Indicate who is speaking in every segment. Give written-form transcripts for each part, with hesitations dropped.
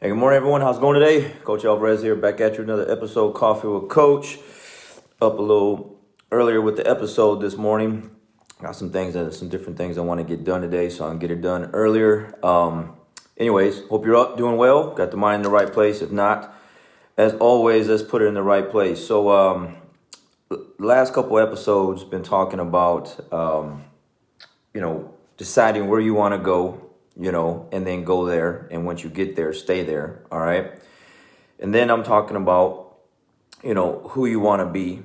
Speaker 1: Hey, good morning, everyone. How's it going today? Coach Alvarez here, back at you another episode, Coffee with Coach. Up a little earlier with the episode this morning. Got some different things I want to get done today, so I can get it done earlier. Anyways, hope you're up, doing well, got the mind in the right place. If not, as always, let's put it in the right place. So, last couple episodes been talking about, deciding where you want to go, and then go there. And once you get there, stay there. All right. And then I'm talking about, who you want to be.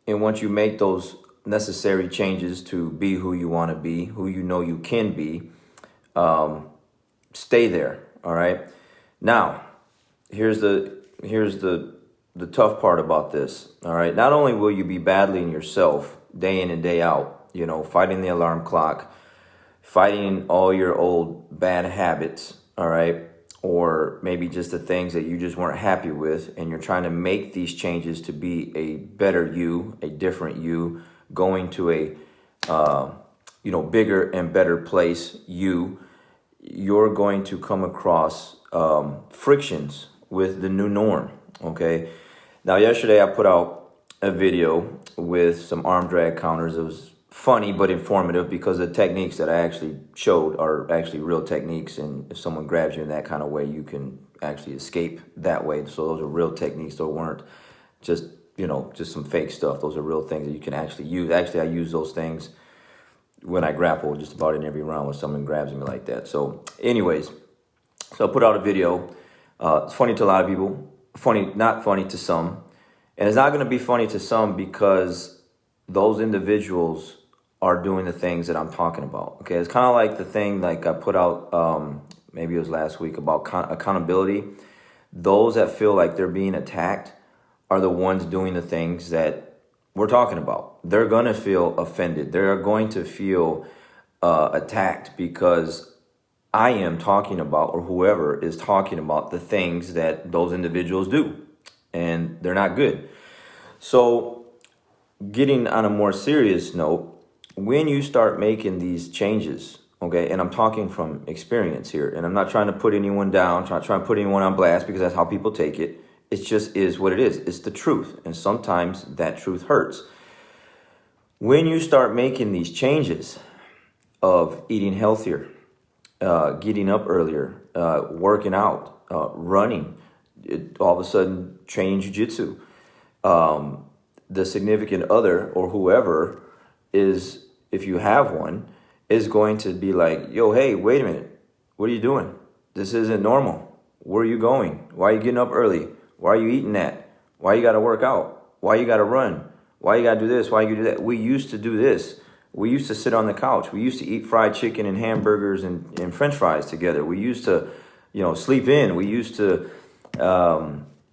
Speaker 1: And once you make those necessary changes to be who you want to be, who you know you can be, stay there. All right. Now, here's the tough part about this. All right. Not only will you be battling yourself day in and day out, fighting the alarm clock, fighting all your old bad habits, all right, or maybe just the things that you just weren't happy with, and you're trying to make these changes to be a better you, a different you, going to a bigger and better place. You're going to come across frictions with the new norm. Okay. Now, yesterday I put out a video with some arm drag counters. It was funny but informative because the techniques that I actually showed are actually real techniques, and if someone grabs you in that kind of way, you can actually escape that way. So those are real techniques. Those weren't just some fake stuff. Those are real things that you can actually use. Actually, I use those things when I grapple just about in every round when someone grabs me like that. So anyways, so I put out a video. It's funny to a lot of people, not funny to some, and it's not going to be funny to some because those individuals are doing the things that I'm talking about. Okay, it's kind of like the thing like I put out, maybe it was last week, about accountability. Those that feel like they're being attacked are the ones doing the things that we're talking about. They're going to feel offended. They're going to feel attacked because I am talking about, or whoever is talking about, the things that those individuals do, and they're not good. So getting on a more serious note, when you start making these changes, okay, and I'm talking from experience here, and I'm not trying to put anyone down, trying to put anyone on blast, because that's how people take it. It just is what it is. It's the truth, and sometimes that truth hurts. When you start making these changes of eating healthier, getting up earlier, working out, running, all of a sudden training jiu-jitsu, the significant other or whoever is, if you have one, is going to be like, yo, hey, wait a minute. What are you doing? This isn't normal. Where are you going? Why are you getting up early? Why are you eating that? Why you got to work out? Why you got to run? Why you got to do this? Why you do that? We used to do this. We used to sit on the couch. We used to eat fried chicken and hamburgers and French fries together. We used to, sleep in. We used to,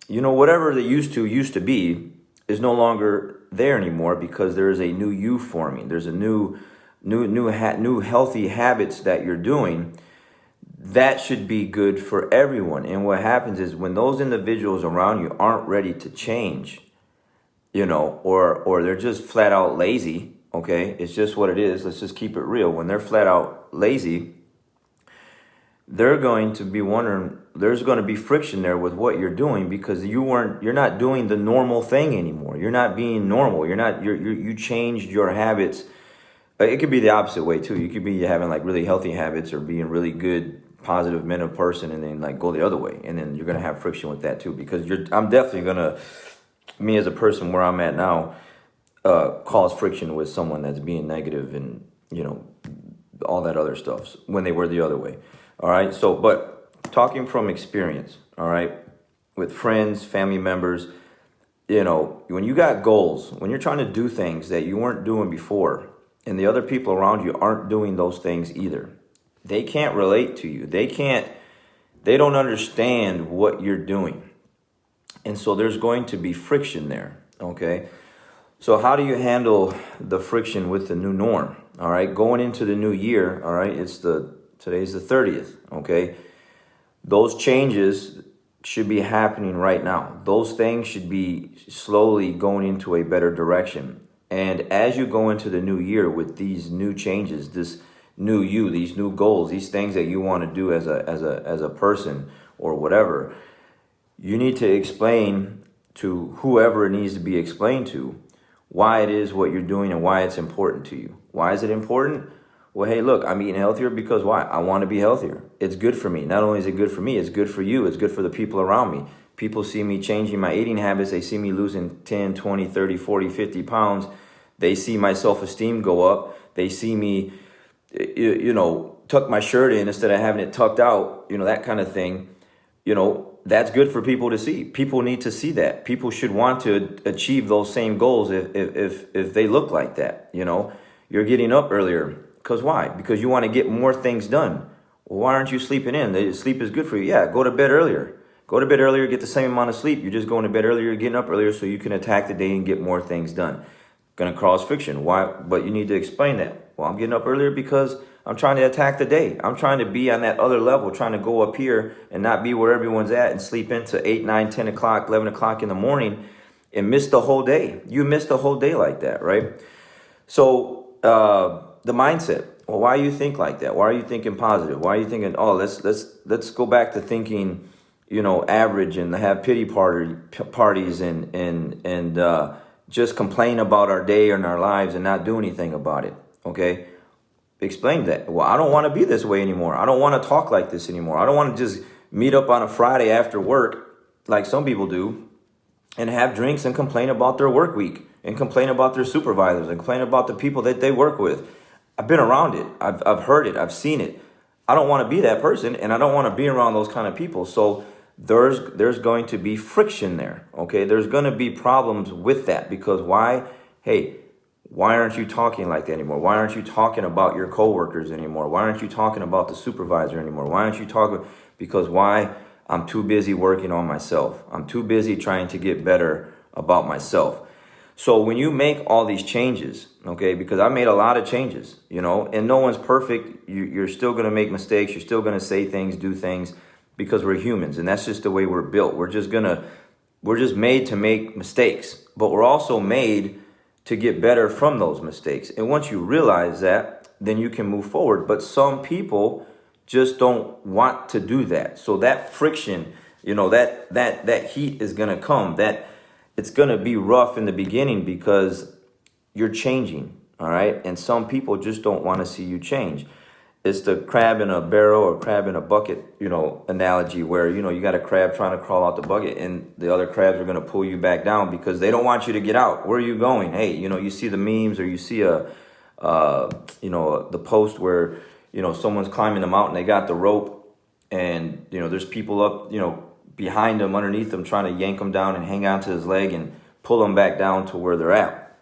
Speaker 1: whatever the used to be is no longer there anymore, because there is a new you forming. There's a new healthy habits that you're doing that should be good for everyone. And what happens is when those individuals around you aren't ready to change, or they're just flat out lazy. Okay, it's just what it is. Let's just keep it real. When they're flat out lazy, they're going to be wondering, there's going to be friction there with what you're doing, because you're not doing the normal thing anymore. You're not being normal. You changed your habits. It could be the opposite way too. You could be having like really healthy habits or being really good, positive mental person, and then like go the other way. And then you're going to have friction with that too, because I'm definitely going to, me as a person where I'm at now, cause friction with someone that's being negative and, all that other stuff when they were the other way. All right. So, but talking from experience, all right, with friends, family members, when you got goals, when you're trying to do things that you weren't doing before, and the other people around you aren't doing those things either, they can't relate to you. They don't understand what you're doing. And so there's going to be friction there. Okay. So how do you handle the friction with the new norm? All right. Going into the new year. All right. Today's the 30th. Okay. Those changes should be happening right now. Those things should be slowly going into a better direction. And as you go into the new year with these new changes, this new you, these new goals, these things that you want to do as a person, or whatever, you need to explain to whoever it needs to be explained to why it is what you're doing and why it's important to you. Why is it important? Well, hey, look, I'm eating healthier because why? I want to be healthier. It's good for me. Not only is it good for me, it's good for you. It's good for the people around me. People see me changing my eating habits. They see me losing 10, 20, 30, 40, 50 pounds. They see my self-esteem go up. They see me, tuck my shirt in instead of having it tucked out, that kind of thing. That's good for people to see. People need to see that. People should want to achieve those same goals if they look like that. You're getting up earlier. Because why? Because you want to get more things done. Well, why aren't you sleeping in? Sleep is good for you. Yeah, go to bed earlier. Go to bed earlier, get the same amount of sleep. You're just going to bed earlier, getting up earlier so you can attack the day and get more things done. Going to cause friction. Why? But you need to explain that. Well, I'm getting up earlier because I'm trying to attack the day. I'm trying to be on that other level, trying to go up here and not be where everyone's at and sleep into 8, 9, 10 o'clock, 11 o'clock in the morning and miss the whole day. You miss the whole day like that, right? So the mindset. Well, why do you think like that? Why are you thinking positive? Why are you thinking, oh, let's go back to thinking, average and have pity parties and just complain about our day and our lives and not do anything about it, okay? Explain that. Well, I don't want to be this way anymore. I don't want to talk like this anymore. I don't want to just meet up on a Friday after work like some people do and have drinks and complain about their work week and complain about their supervisors and complain about the people that they work with. I've been around it. I've heard it. I've seen it. I don't want to be that person, and I don't want to be around those kind of people. So there's going to be friction there, okay? There's going to be problems with that because why? Hey, why aren't you talking like that anymore? Why aren't you talking about your coworkers anymore? Why aren't you talking about the supervisor anymore? Why aren't you talking? Because why? I'm too busy working on myself. I'm too busy trying to get better about myself. So when you make all these changes, okay, because I made a lot of changes, and no one's perfect. You're still going to make mistakes. You're still going to say things, do things because we're humans. And that's just the way we're built. We're just made to make mistakes, but we're also made to get better from those mistakes. And once you realize that, then you can move forward. But some people just don't want to do that. So that friction, that heat is going to come. That it's going to be rough in the beginning because you're changing, all right? And some people just don't want to see you change. It's the crab in a barrel or crab in a bucket, analogy where, you got a crab trying to crawl out the bucket and the other crabs are going to pull you back down because they don't want you to get out. Where are you going? Hey, you see the memes or you see the post where, someone's climbing the mountain, they got the rope and, there's people up, behind them, underneath them, trying to yank them down and hang on to his leg and pull them back down to where they're at.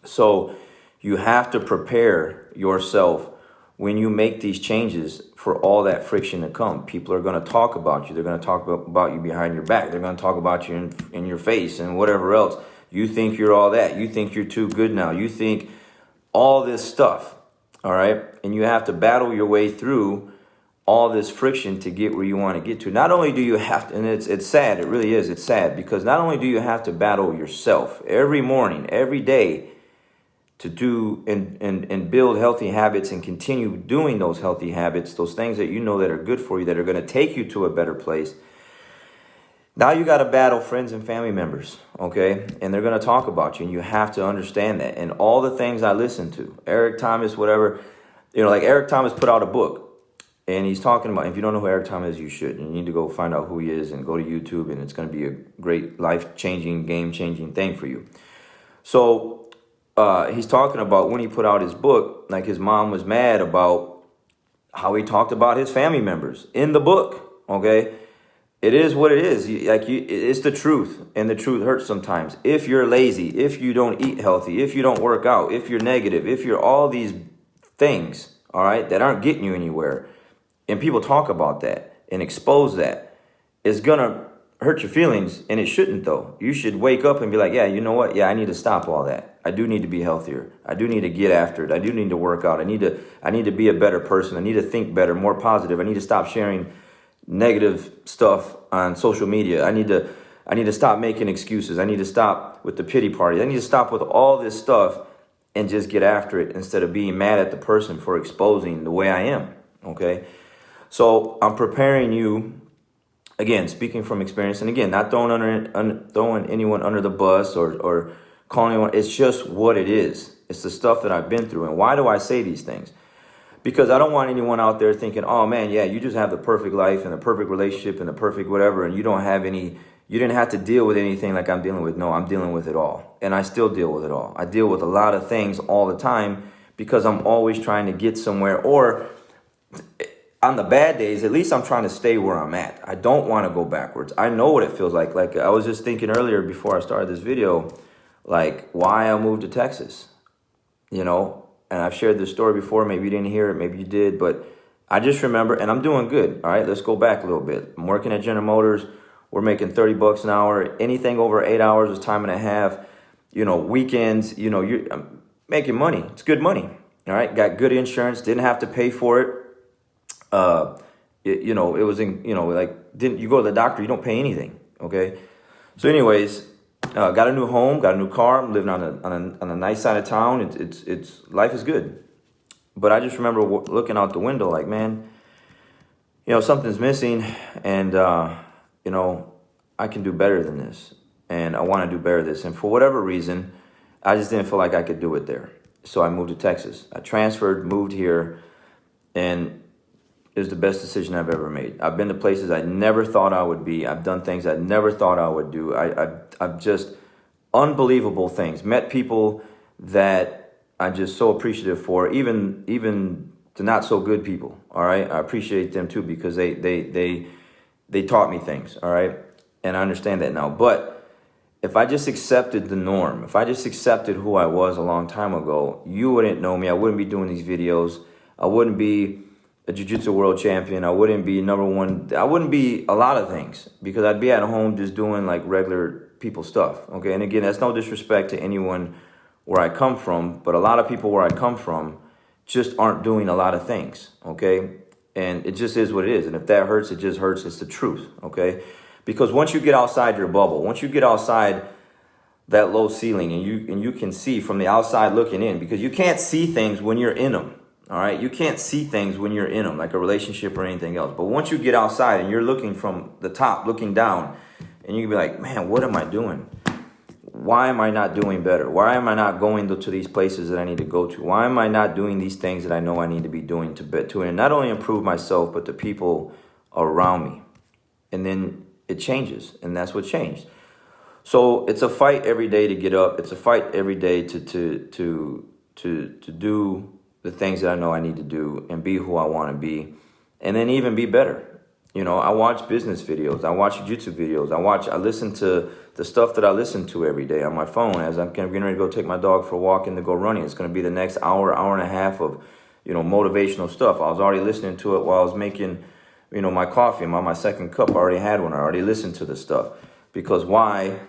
Speaker 1: So you have to prepare yourself when you make these changes for all that friction to come. People are going to talk about you. They're going to talk about you behind your back. They're going to talk about you in your face and whatever else. You think you're all that. You think you're too good now. You think all this stuff, all right? And you have to battle your way through all this friction to get where you want to get to. Not only do you have to, and it's sad, it really is, it's sad, because not only do you have to battle yourself every morning, every day to do and build healthy habits and continue doing those healthy habits, those things that that are good for you, that are going to take you to a better place. Now you got to battle friends and family members, okay? And they're going to talk about you, and you have to understand that. And all the things I listen to, Eric Thomas, whatever, like Eric Thomas put out a book. And he's talking about, if you don't know who Eric Thomas is, you should. You need to go find out who he is and go to YouTube, and it's going to be a great life-changing, game-changing thing for you. So he's talking about when he put out his book, like his mom was mad about how he talked about his family members in the book, okay? It is what it is. It's the truth, and the truth hurts sometimes. If you're lazy, if you don't eat healthy, if you don't work out, if you're negative, if you're all these things, all right, that aren't getting you anywhere, and people talk about that and expose that, it's going to hurt your feelings, and it shouldn't, though. You should wake up and be like, yeah, you know what? Yeah, I need to stop all that. I do need to be healthier. I do need to get after it. I do need to work out. I need to be a better person. I need to think better, more positive. I need to stop sharing negative stuff on social media. I need to stop making excuses. I need to stop with the pity party. I need to stop with all this stuff and just get after it instead of being mad at the person for exposing the way I am, okay? So I'm preparing you again, speaking from experience, and again, not throwing anyone under the bus or calling anyone. It's just what it is. It's the stuff that I've been through. And why do I say these things? Because I don't want anyone out there thinking, oh man, yeah, you just have the perfect life and the perfect relationship and the perfect whatever, and you didn't have to deal with anything like I'm dealing with. No, I'm dealing with it all. And I still deal with it all. I deal with a lot of things all the time because I'm always trying to get somewhere. Or on the bad days, at least I'm trying to stay where I'm at. I don't want to go backwards. I know what it feels like. Like I was just thinking earlier before I started this video, like why I moved to Texas, and I've shared this story before. Maybe you didn't hear it, maybe you did, but I just remember, and I'm doing good. All right, let's go back a little bit. I'm working at General Motors. We're making $30 an hour. Anything over 8 hours is time and a half. Weekends, I'm making money. It's good money. All right, got good insurance. Didn't have to pay for it. It was didn't you go to the doctor? You don't pay anything. Okay, so anyways. Got a new home, got a new car. I'm living on a nice side of town. It's life is good, but I just remember looking out the window, like, man, something's missing, and I can do better than this, and I want to do better than this. And for whatever reason, I just didn't feel like I could do it there. So I moved to Texas. I transferred, moved here, and it was the best decision I've ever made. I've been to places I never thought I would be. I've done things I never thought I would do. I've just unbelievable things. Met people that I'm just so appreciative for, even the not so good people. All right, I appreciate them too because they taught me things. All right, and I understand that now. But if I just accepted the norm, if I just accepted who I was a long time ago, you wouldn't know me. I wouldn't be doing these videos. I wouldn't be a jiu-jitsu world champion. I wouldn't be number one. I wouldn't be a lot of things because I'd be at home just doing like regular people stuff. Okay. And again, that's no disrespect to anyone where I come from, but a lot of people where I come from just aren't doing a lot of things. Okay. And it just is what it is. And if that hurts, it just hurts. It's the truth. Okay. Because once you get outside your bubble, once you get outside that low ceiling and you can see from the outside looking in, because you can't see things when you're in them. All right, you can't see things when you're in them, like a relationship or anything else. But once you get outside and you're looking from the top, looking down, and you can be like, man, what am I doing? Why am I not doing better? Why am I not going to these places that I need to go to? Why am I not doing these things that I know I need to be doing to and not only improve myself, but the people around me? And then it changes, and that's what changed. So it's a fight every day to get up. It's a fight every day to do the things that I know I need to do and be who I want to be, and then even be better. I watch business videos. I watch jiu-jitsu videos. I listen to the stuff that I listen to every day on my phone as I'm getting ready to go take my dog for a walk and to go running. It's going to be the next hour and a half of, motivational stuff. I was already listening to it while I was making, my coffee. I'm on my second cup. I already had one. I already listened to the stuff because why?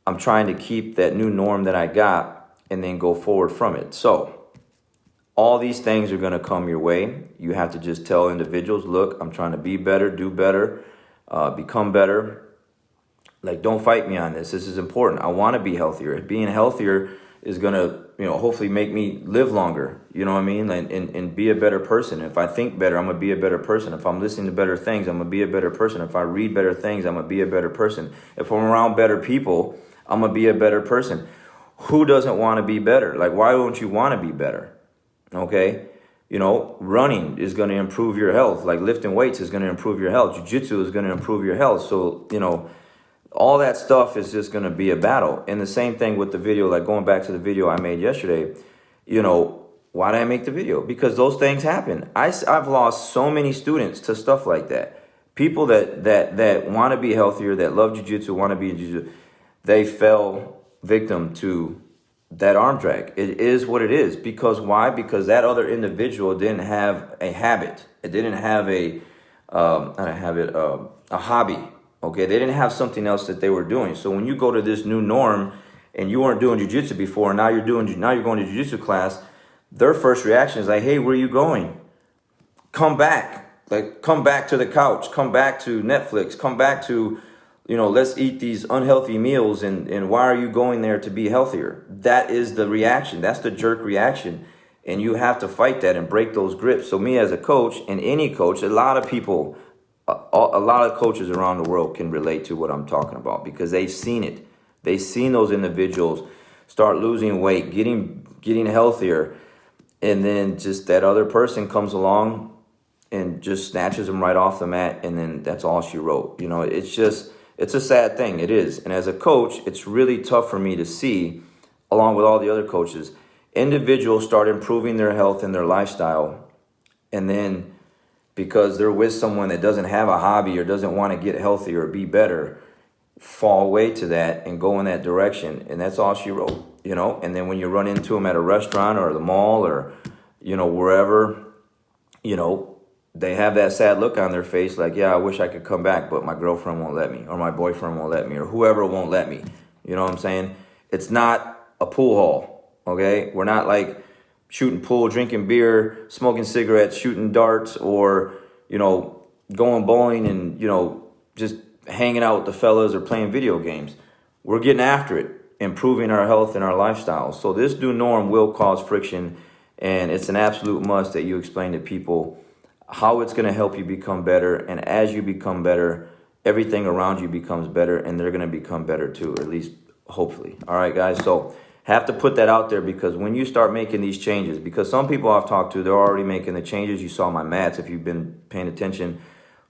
Speaker 1: I'm trying to keep that new norm that I got and then go forward from it. So all these things are going to come your way. You have to just tell individuals, look, I'm trying to be better, do better, become better. Like, don't fight me on this. This is important. I want to be healthier. Being healthier is going to, hopefully make me live longer. You know what I mean? And be a better person. If I think better, I'm going to be a better person. If I'm listening to better things, I'm going to be a better person. If I read better things, I'm going to be a better person. If I'm around better people, I'm going to be a better person. Who doesn't want to be better? Like, why don't you want to be better? Okay, running is going to improve your health. Like lifting weights is going to improve your health. Jiu-jitsu is going to improve your health. So, all that stuff is just going to be a battle. And the same thing with the video, like going back to the video I made yesterday, why did I make the video? Because those things happen. I've lost so many students to stuff like that. People that want to be healthier, that love jiu-jitsu, want to be jiu-jitsu, they fell victim to that arm drag. It is what it is. Because why? Because that other individual didn't have a habit. It didn't have a hobby. Okay, they didn't have something else that they were doing. So when you go to this new norm and you weren't doing jiu-jitsu before, and now you're going to jiu-jitsu class, their first reaction is like, hey, where are you going? Come back. Like, come back to the couch. Come back to Netflix. Come back to, let's eat these unhealthy meals. And why are you going there to be healthier? That is the reaction. That's the jerk reaction. And you have to fight that and break those grips. So me as a coach and any coach, a lot of people a lot of coaches around the world can relate to what I'm talking about because they've seen it. They've seen those individuals start losing weight, getting healthier, and then just that other person comes along and just snatches them right off the mat, and then that's all she wrote. You know, it's a sad thing. It is. And as a coach, it's really tough for me to see, along with all the other coaches, individuals start improving their health and their lifestyle, and then because they're with someone that doesn't have a hobby or doesn't want to get healthy or be better, fall away to that and go in that direction. And that's all she wrote, you know. And then when you run into them at a restaurant or the mall or, you know, wherever, you know, they have that sad look on their face like, yeah, I wish I could come back, but my girlfriend won't let me, or my boyfriend won't let me, or whoever won't let me. You know what I'm saying? It's not a pool hall, okay? We're not like shooting pool, drinking beer, smoking cigarettes, shooting darts, or, you know, going bowling and, you know, just hanging out with the fellas or playing video games. We're getting after it, improving our health and our lifestyle. So this new norm will cause friction, and it's an absolute must that you explain to people how it's going to help you become better. And as you become better, everything around you becomes better, and they're going to become better too, or at least hopefully. All right, guys. So have to put that out there, because when you start making these changes, because some people I've talked to, they're already making the changes. You saw my mats if you've been paying attention.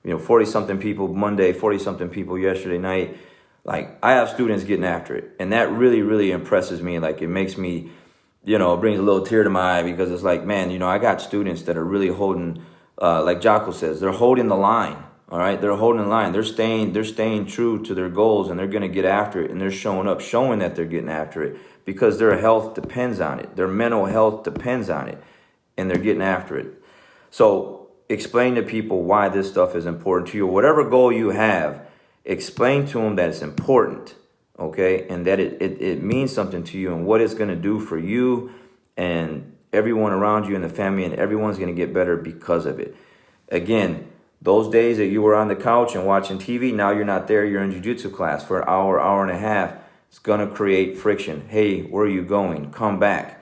Speaker 1: You know, 40-something people Monday, 40-something people yesterday night. Like, I have students getting after it, and that really, really impresses me. Like, it makes me, you know, it brings a little tear to my eye, because it's like, man, you know, I got students that are really holding, like Jocko says, they're holding the line. All right, they're holding the line. They're staying true to their goals, and they're going to get after it, and they're showing up, showing that they're getting after it, because their health depends on it. Their mental health depends on it, and they're getting after it. So explain to people why this stuff is important to you. Whatever goal you have, explain to them that it's important, okay, and that it means something to you, and what it's going to do for you and everyone around you and the family, and everyone's going to get better because of it. Again, those days that you were on the couch and watching TV, now you're not there. You're in jiu-jitsu class for an hour, hour and a half. It's going to create friction. Hey, where are you going? Come back.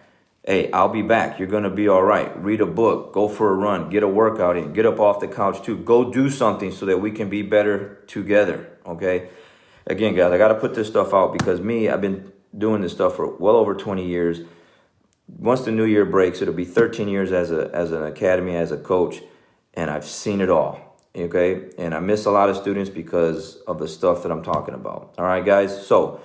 Speaker 1: Hey, I'll be back. You're going to be all right. Read a book. Go for a run. Get a workout in. Get up off the couch too. Go do something so that we can be better together, okay? Again, guys, I got to put this stuff out, because I've been doing this stuff for well over 20 years. Once the new year breaks, it'll be 13 years as an academy, as a coach, and I've seen it all. Okay, and I miss a lot of students because of the stuff that I'm talking about. All right, guys, so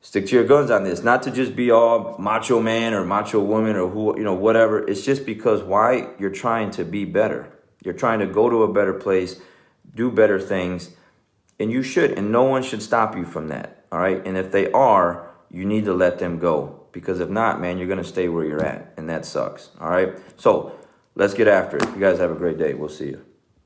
Speaker 1: stick to your guns on this. Not to just be all macho man or macho woman or who, you know, whatever. It's just because why? You're trying to be better. You're trying to go to a better place, do better things, and you should, and no one should stop you from that. All right, and if they are, you need to let them go, because if not, man, you're going to stay where you're at, and that sucks. All right, so let's get after it. You guys have a great day. We'll see you.